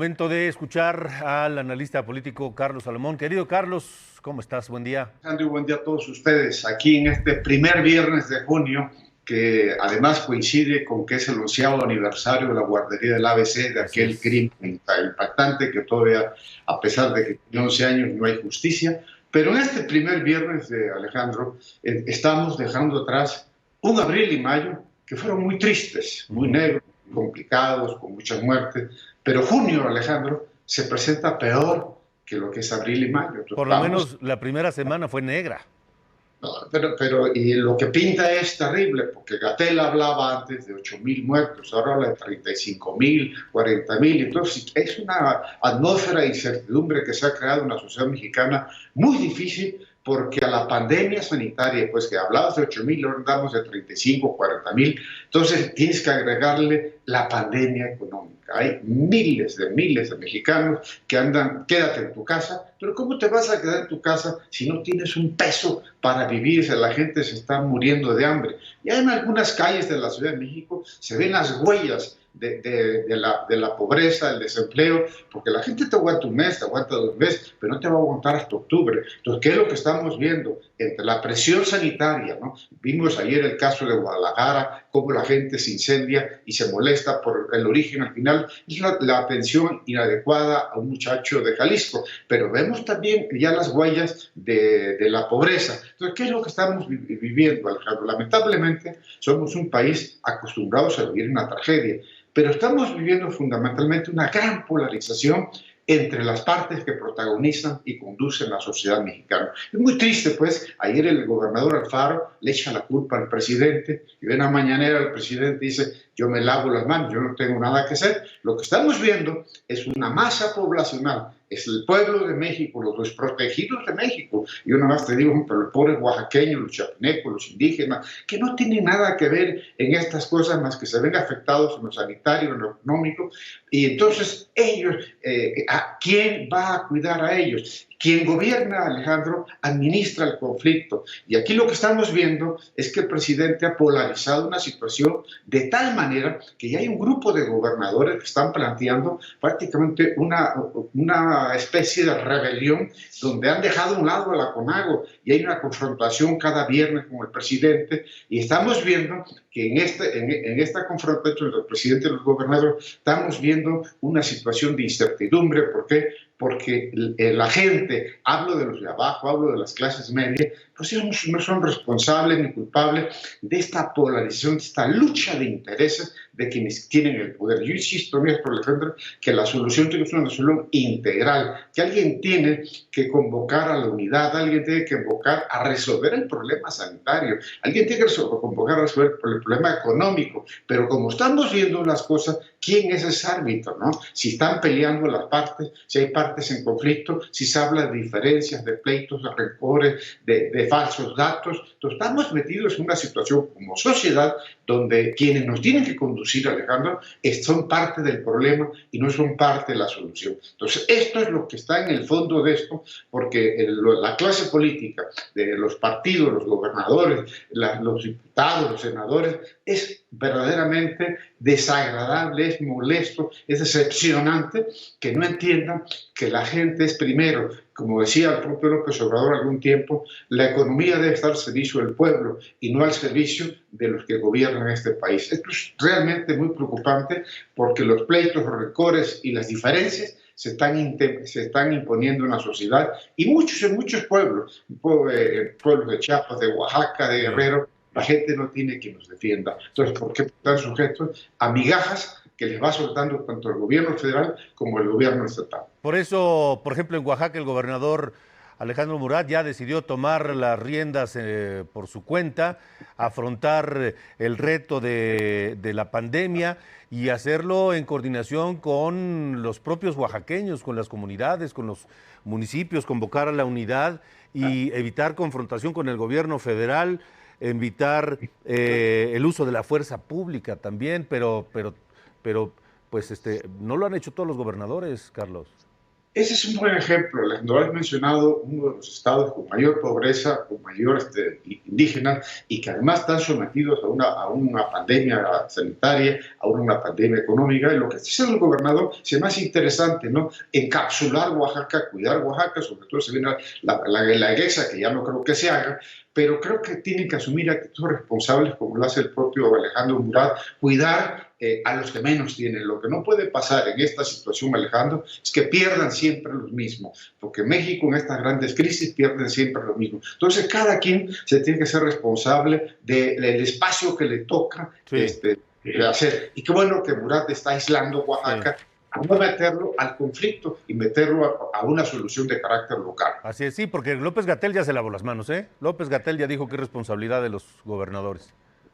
Momento de escuchar al analista político Carlos Salomón. Querido Carlos, ¿cómo estás? Buen día. Andrew, buen día a todos ustedes. Aquí en este primer viernes de junio, que además coincide con que es el 11º aniversario de la guardería del ABC, de Así aquel es. crimen tan impactante que todavía, a pesar de que tiene 11 años, no hay justicia. Pero en este primer viernes de Alejandro, estamos dejando atrás un abril y mayo que fueron muy tristes, muy negros, complicados, con muchas muertes. Pero junio, Alejandro, se presenta peor que lo que es abril y mayo. Entonces, Por lo vamos. menos la primera semana fue negra. No, y lo que pinta es terrible, porque Gatell hablaba antes de 8.000 muertos, ahora habla de 35.000, 40.000. Entonces, es una atmósfera de incertidumbre que se ha creado en la sociedad mexicana muy difícil, porque a la pandemia sanitaria, pues que hablabas de 8.000, ahora andamos de 35, 40.000. Entonces, tienes que agregarle la pandemia económica. Hay miles de mexicanos que andan, quédate en tu casa, pero ¿cómo te vas a quedar en tu casa si no tienes un peso para vivir? La gente se está muriendo de hambre. Y en algunas calles de la Ciudad de México se ven las huellas de la pobreza, el desempleo, porque la gente te aguanta un mes, te aguanta 2 meses, pero no te va a aguantar hasta octubre. Entonces, ¿qué es lo que estamos viendo? Entre la presión sanitaria, ¿no? Vimos ayer el caso de Guadalajara, cómo la gente se incendia y se molesta por el origen. Al final es la atención inadecuada a un muchacho de Jalisco, pero vemos también ya las huellas de la pobreza. Entonces, ¿qué es lo que estamos viviendo, Alejandro? Lamentablemente, somos un país acostumbrados a vivir una tragedia, pero estamos viviendo fundamentalmente una gran polarización entre las partes que protagonizan y conducen la sociedad mexicana. Es muy triste, pues, ayer el gobernador Alfaro le echa la culpa al presidente y ven a mañanera el presidente dice, yo me lavo las manos, yo no tengo nada que hacer. Lo que estamos viendo es una masa poblacional, es el pueblo de México, los desprotegidos de México, y una más te digo, pero los pobres oaxaqueños, los chapinecos, los indígenas, que no tienen nada que ver en estas cosas más que se ven afectados en lo sanitario, en lo económico, y entonces ellos, ¿quién va a cuidar a ellos? Quien gobierna, Alejandro, administra el conflicto. Y aquí lo que estamos viendo es que el presidente ha polarizado una situación de tal manera que ya hay un grupo de gobernadores que están planteando prácticamente una especie de rebelión donde han dejado a un lado a la CONAGO y hay una confrontación cada viernes con el presidente. Y estamos viendo que en esta confrontación entre el presidente y los gobernadores estamos viendo una situación de incertidumbre. ¿Por qué? Porque la gente, hablo de los de abajo, hablo de las clases medias, pues ellos no son responsables ni culpables de esta polarización, de esta lucha de intereses de quienes tienen el poder. Yo insisto en esto, Alejandro, que la solución tiene que ser una solución integral, que alguien tiene que convocar a la unidad, alguien tiene que convocar a resolver el problema sanitario, alguien tiene que convocar a resolver el problema económico, pero como estamos viendo las cosas, ¿quién es ese árbitro, no? Si están peleando las partes, si hay partes en conflicto, si se habla de diferencias, de pleitos, de rencores, de falsos datos. Entonces, estamos metidos en una situación como sociedad donde quienes nos tienen que conducir, Alejandro, son parte del problema y no son parte de la solución. Entonces, esto es lo que está en el fondo de esto, porque la clase política de los partidos, los gobernadores, los diputados, los senadores, es verdaderamente desagradable, es molesto, es decepcionante que no entiendan que la gente es primero. Como decía el propio López Obrador algún tiempo, la economía debe estar al servicio del pueblo y no al servicio de los que gobiernan este país. Esto es realmente muy preocupante porque los pleitos, los rencores y las diferencias se están imponiendo en la sociedad y en muchos pueblos, pueblos de Chiapas, de Oaxaca, de Guerrero, la gente no tiene quien nos defienda. Entonces, ¿por qué están sujetos a migajas que les va soltando tanto el gobierno federal como el gobierno estatal? Por eso, por ejemplo, en Oaxaca el gobernador Alejandro Murat ya decidió tomar las riendas por su cuenta, afrontar el reto de la pandemia y hacerlo en coordinación con los propios oaxaqueños, con las comunidades, con los municipios, convocar a la unidad y evitar confrontación con el gobierno federal, evitar el uso de la fuerza pública también, pero pues no lo han hecho todos los gobernadores, Carlos. Ese es un buen ejemplo. Lo has mencionado, uno de los estados con mayor pobreza, con mayor indígena y que además están sometidos a una pandemia sanitaria, a una pandemia económica. Y lo que está haciendo el gobernador es más interesante, ¿no? Encapsular Oaxaca, cuidar Oaxaca, sobre todo se viene la guerra, que ya no creo que se haga, pero creo que tienen que asumir actitudes responsables, como lo hace el propio Alejandro Murat, cuidar a los que menos tienen. Lo que no puede pasar en esta situación, Alejandro, es que pierdan siempre los mismos, porque México en estas grandes crisis pierden siempre los mismos. Entonces, cada quien se tiene que ser responsable del espacio que le toca Sí. hacer. Y qué bueno que Murat está aislando Oaxaca, Sí. a no meterlo al conflicto y meterlo a una solución de carácter local. Así es, sí, porque López-Gatell ya se lavó las manos, ¿eh? López-Gatell ya dijo que es responsabilidad de los gobernadores.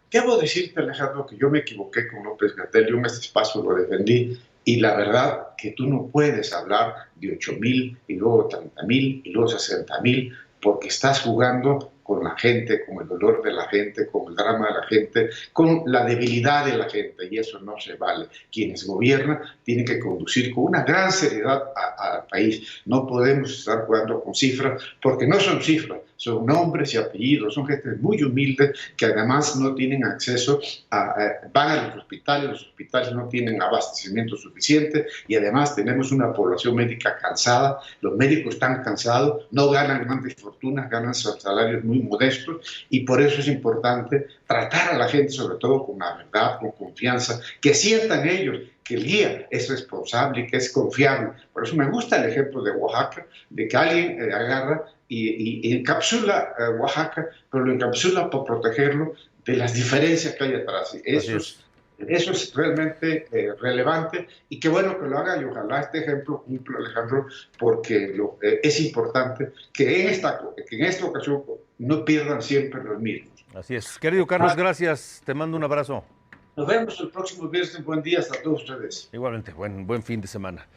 Debo decirte, Alejandro, que yo me equivoqué con López-Gatell, yo en este espacio lo defendí, y la verdad que tú no puedes hablar de 8,000 y luego 30,000 y luego 60,000, porque estás jugando con la gente, con el dolor de la gente, con el drama de la gente, con la debilidad de la gente, y eso no se vale. Quienes gobiernan tienen que conducir con una gran seriedad al país. No podemos estar jugando con cifras, porque no son cifras, son nombres y apellidos, son gente muy humilde que además no tienen acceso van a los hospitales no tienen abastecimiento suficiente y además tenemos una población médica cansada, los médicos están cansados, no ganan grandes fortunas, ganan salarios muy modestos y por eso es importante tratar a la gente sobre todo con la verdad, con confianza, que sientan ellos que el guía es responsable y que es confiable. Por eso me gusta el ejemplo de Oaxaca, de que alguien agarra y encapsula Oaxaca, pero lo encapsula para protegerlo de las diferencias que hay atrás. Así es. Eso es realmente relevante y qué bueno que lo haga y ojalá este ejemplo cumpla, Alejandro, porque es importante que en esta ocasión no pierdan siempre los mismos. Así es. Querido Carlos, gracias. Te mando un abrazo. Nos vemos el próximo viernes. Buen día hasta todos ustedes. Igualmente, buen fin de semana.